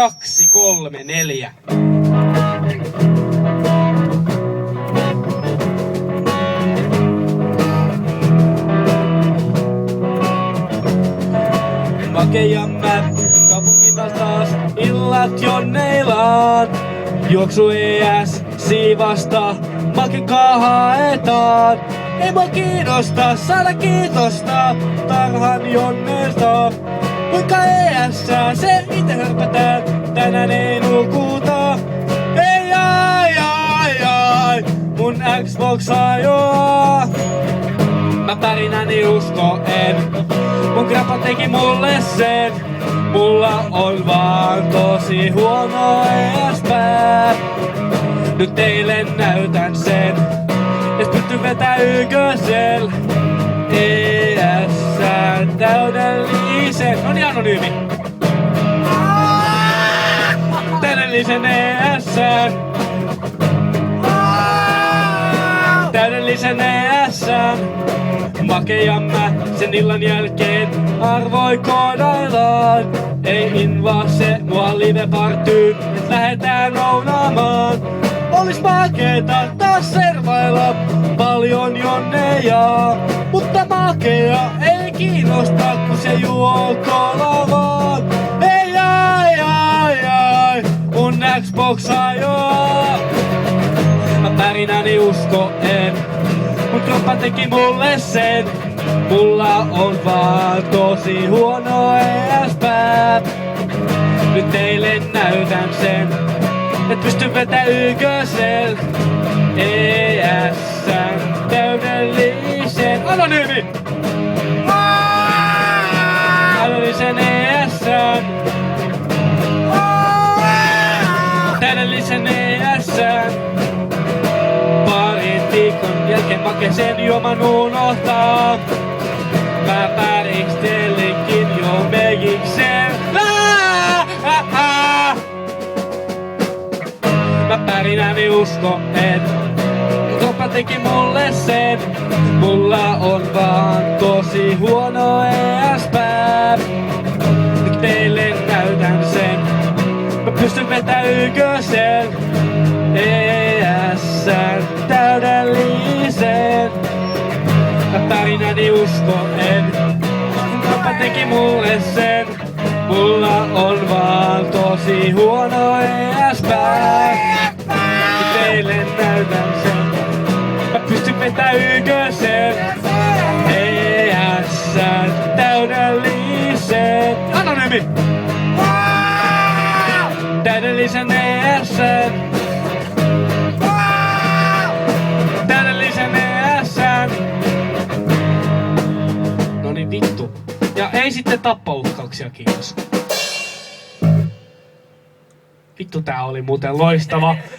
2, 3, 4. Makejamme kaupungin taas illat jonneilaan. Juoksu ES siivasta, makekaa haetaan. Ei mua kiinnosta saada kiitosta tarhan jonneilta. Kuinka ES se ite hörpätään, tänään ei nukuta. Ei ai, mun Xbox ajoaa. Mä pärinäni usko en, mun grappa teki mulle sen. Mulla on vaan tosi huono ES-pää. Nyt teille näytän sen, et pysty vetää ykkösel. ES-sään täydellisen, noni anonyymi. Täydellisen ES-sään. Täydellisen ES-sään. Makejamme sen illan jälkeen arvoi koodaillaan. Ei invaa se mua live-partyyn, et lähetään lounaamaan. Olis makeeta taas servailla paljon jonneja. Mutta makea ei kiinnosta, kun se juo kolaa vaan. Ei ai, mun Xbox ajoaa. Mä pärinäni usko en, mut kroppa teki mulle sen. Mulla on vaan tosi huono ES-pää. Nyt teille näytän sen, et pysty vetää ykkösel. ES-sään täydellisen anonyymi! Täydellisen ES-sään. Täydellisen ES-sään. Parin viikon jälkeen make sen juoman unohtaa. Mä päristelinkin jo megikseen. Mä pärinäni usko en, kroppa teki mulle sen. Mulla on vaan tosi huono ES-pää. Nyt teille näytän sen, mä pystyn vetää ykkösel. ES-sään täydellisen. Mä pärinäni usko en, kroppa teki mulle sen. Mulla on vaan tosi huono ES-pää. Nyt teille näytän sen, mä pystyn vetää ykkösen. ES-sään täydellisen. Anonyymi! Täydellisen ES-sään. Täydellisen ES-sään. Noniin vittu. Ja ei sitten tappouhkauksia, kiitos. Vittu, tää oli muuten loistava.